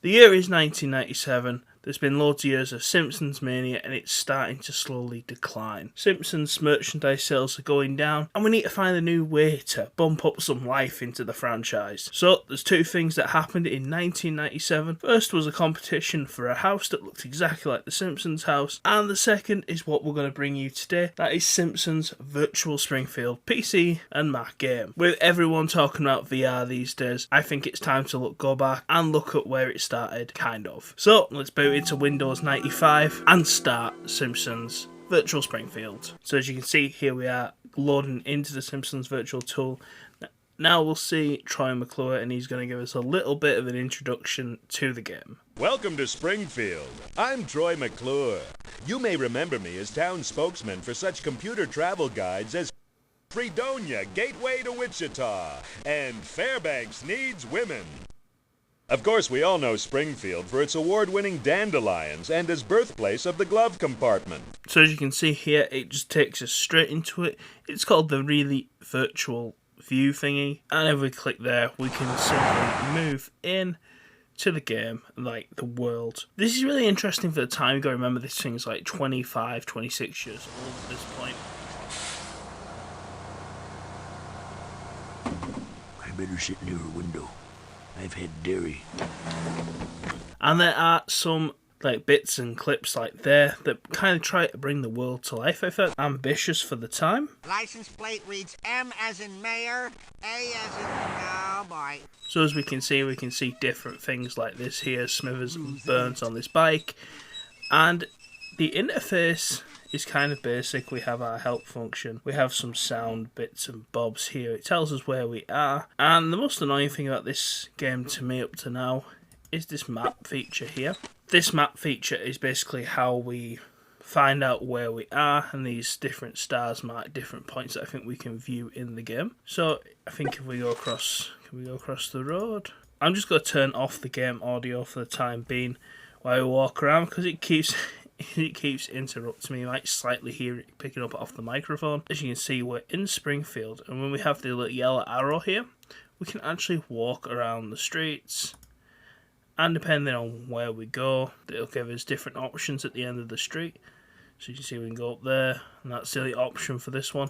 The year is 1997. There's been loads of years of Simpsons mania and it's starting to slowly decline. Simpsons merchandise sales are going down and we need to find a new way to bump up some life into the franchise. So there's two things that happened in 1997. First was a competition for a house that looked exactly like the Simpsons house, and the second is what we're going to bring you today. That is Simpsons Virtual Springfield PC and Mac game. With everyone talking about VR these days, I think it's time to go back and look at where it started, kind of. So let's boot into Windows 95 and start Simpsons Virtual Springfield. So as you can see, here we are loading into the Simpsons Virtual Tool. Now we'll see Troy McClure, and he's going to give us a little bit of an introduction to the game. Welcome to Springfield. I'm Troy McClure. You may remember me as town spokesman for such computer travel guides as Fredonia, Gateway to Wichita, and Fairbanks Needs Women. Of course, we all know Springfield for its award-winning dandelions and as birthplace of the glove compartment. So as you can see here, it just takes us straight into it. It's called the really virtual view thingy, and if we click there, we can simply move in to the game, like the world. This is really interesting for the time. You gotta remember this thing's like 25, 26 years old at this point. I better sit near a window. I've had dairy. And there are some like bits and clips like there that kind of try to bring the world to life. I felt ambitious for the time. License plate reads M as in mayor, A as in... oh boy. So as we can see different things like this here. Smithers burns on this bike. And the interface is kind of basic. We have our help function. We have some sound bits and bobs here. It tells us where we are. And the most annoying thing about this game to me up to now is this map feature here. This map feature is basically how we find out where we are, and these different stars mark different points that I think we can view in the game. So I think if we go across, can we go across the road? I'm just going to turn off the game audio for the time being while we walk around, because it keeps interrupting me. You might slightly hear it picking up off the microphone. As you can see, we're in Springfield, and when we have the little yellow arrow here, we can actually walk around the streets, and depending on where we go, it'll give us different options at the end of the street. So you can see we can go up there, and that's the only option for this one.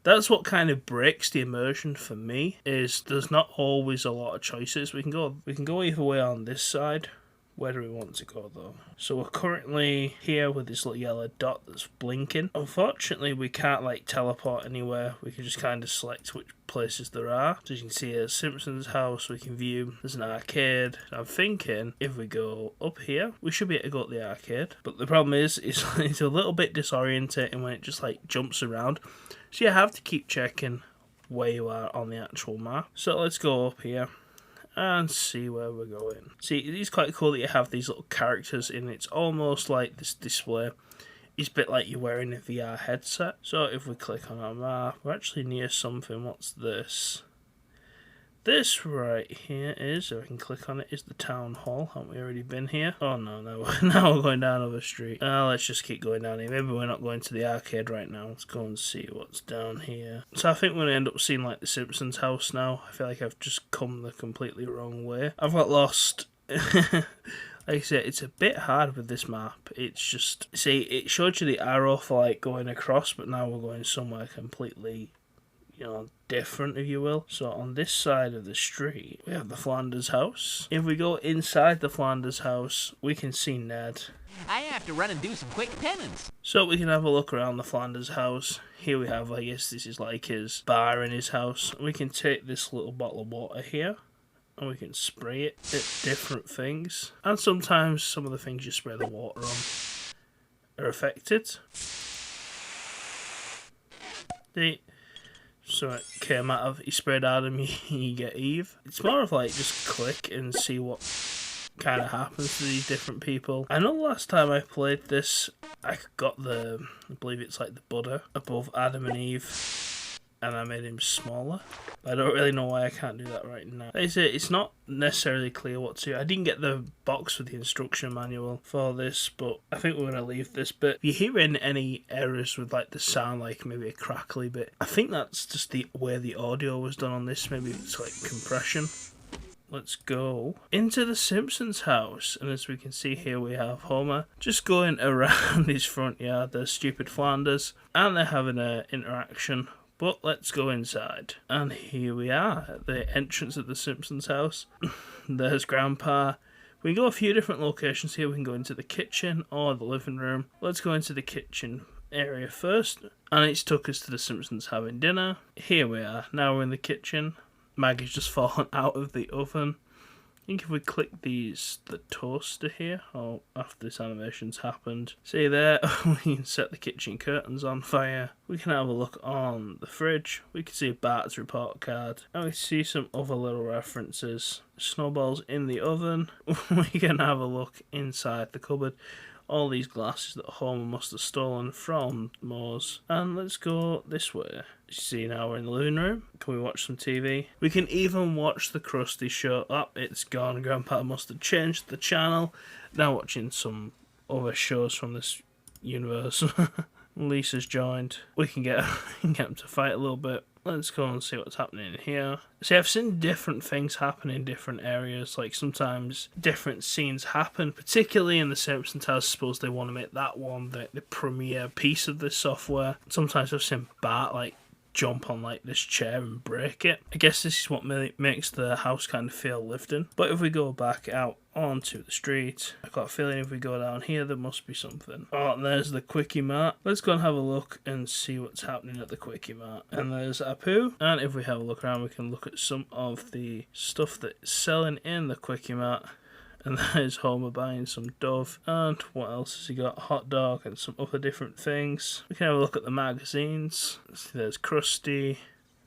That's what kind of breaks the immersion for me, is there's not always a lot of choices. We can go either way on this side. Where do we want to go though? So we're currently here with this little yellow dot that's blinking. Unfortunately, we can't like teleport anywhere. We can just kind of select which places there are. So you can see a Simpsons house we can view. There's an arcade. I'm thinking if we go up here, we should be able to go to the arcade. But the problem is, it's a little bit disorientating when it just like jumps around. So you have to keep checking where you are on the actual map. So let's go up here and see where we're going. See, it is quite cool that you have these little characters in. It's almost like this display. It's a bit like you're wearing a VR headset. So if we click on our map, we're actually near something. What's this? This right here is, if I can click on it, is the town hall. Haven't we already been here? Oh no, now we're going down another street. Let's just keep going down here. Maybe we're not going to the arcade right now. Let's go and see what's down here. So I think we're going to end up seeing like the Simpsons house now. I feel like I've just come the completely wrong way. I've got lost. Like I said, it's a bit hard with this map. It's just, see, it showed you the arrow for like going across, but now we're going somewhere completely, different, if you will. So on this side of the street, we have the Flanders house. If we go inside the Flanders house, we can see Ned. I have to run and do some quick penance. So we can have a look around the Flanders house. Here we have, I guess this is like his bar in his house. We can take this little bottle of water here, and we can spray it at different things. And sometimes some of the things you spray the water on are affected. So it came out of, he sprayed Adam, you get Eve. It's more of like just click and see what kind of happens to these different people. I know the last time I played this, I got I believe it's like the Buddha above Adam and Eve, and I made him smaller. I don't really know why I can't do that right now. Like I say, it's not necessarily clear what to do. I didn't get the box with the instruction manual for this, but I think we're going to leave this bit. If you're hearing any errors with like the sound, like maybe a crackly bit, I think that's just the way the audio was done on this. Maybe it's like compression. let's go into the Simpsons house. And as we can see here, we have Homer just going around his front yard. There's stupid Flanders, and they're having an interaction. But let's go inside. And here we are at the entrance of the Simpsons house. There's Grandpa. We can go a few different locations here. We can go into the kitchen or the living room. Let's go into the kitchen area first. And it's took us to the Simpsons having dinner. Here we are. Now we're in the kitchen. Maggie's just fallen out of the oven. I think if we click the toaster here, or after this animation's happened, see there, we can set the kitchen curtains on fire. We can have a look on the fridge. We can see Bart's report card. And we see some other little references. Snowballs in the oven. We can have a look inside the cupboard. All these glasses that Homer must have stolen from Moe's. And let's go this way. See, now we're in the living room. Can we watch some TV? We can even watch the Krusty show. Oh, it's gone. Grandpa must have changed the channel. Now watching some other shows from this universe. Lisa's joined. We can get them to fight a little bit. Let's go and see what's happening in here. See, I've seen different things happen in different areas. Like, sometimes different scenes happen, particularly in the Simpsons house. I suppose they want to make that one the premier piece of this software. Sometimes I've seen Bart, like, jump on like this chair and break it. I guess this is what makes the house kind of feel lived in. But if we go back out onto the street, I've got a feeling if we go down here there must be something. Oh, and there's the Quickie Mart. Let's go and have a look and see what's happening at the Quickie Mart. And there's Apu. And if we have a look around, we can look at some of the stuff that's selling in the Quickie Mart. And there's Homer buying some Dove. And what else has he got? A hot dog and some other different things. We can have a look at the magazines. See, there's Krusty.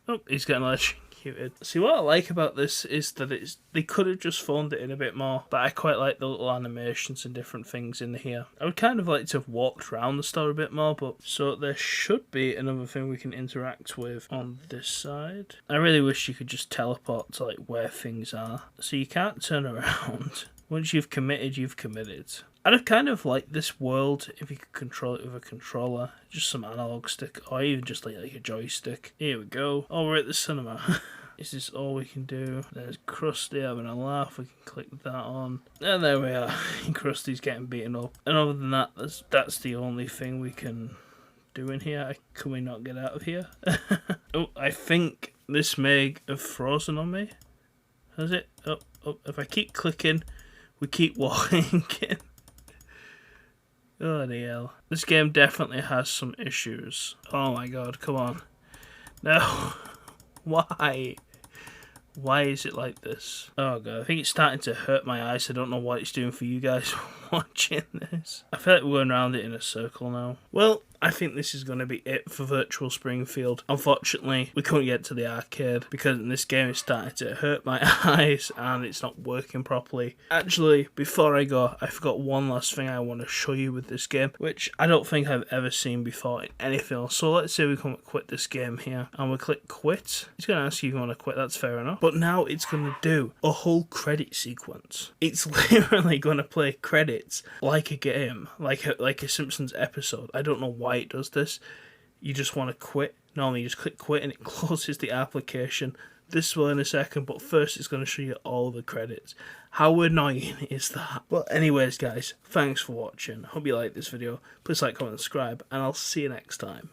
Oh, he's getting electrocuted. See, what I like about this is that they could have just phoned it in a bit more. But I quite like the little animations and different things in here. I would kind of like to have walked around the store a bit more. But so there should be another thing we can interact with on this side. I really wish you could just teleport to like where things are. So you can't turn around. Once you've committed, you've committed. I'd have kind of liked this world if you could control it with a controller. Just some analog stick, or even just like a joystick. Here we go. Oh, we're at the cinema. Is this all we can do? There's Krusty having a laugh. We can click that on. And there we are. Krusty's getting beaten up. And other than that, that's the only thing we can do in here. Can we not get out of here? Oh, I think this may have frozen on me. Has it? Oh, if I keep clicking... We keep walking in. Oh, the hell. This game definitely has some issues. Oh my god, come on. No. Why? Why is it like this? Oh god, I think it's starting to hurt my eyes. I don't know what it's doing for you guys watching this. I feel like we're going around it in a circle now. Well, I think this is going to be it for Virtual Springfield. Unfortunately, we couldn't get to the arcade because this game is starting to hurt my eyes and it's not working properly. Actually, before I go, I forgot one last thing I want to show you with this game, which I don't think I've ever seen before in anything else. So let's say we can quit this game here and we click quit. It's going to ask you if you want to quit, that's fair enough. But now it's going to do a whole credit sequence. It's literally going to play credits like a game, like a Simpsons episode. I don't know why it does this. You just want to quit. Normally you just click quit and it closes the application. This will in a second, but first it's going to show you all the credits. How annoying is that? Well, anyways guys, thanks for watching. Hope you liked this video. Please like, comment, and subscribe, and I'll see you next time.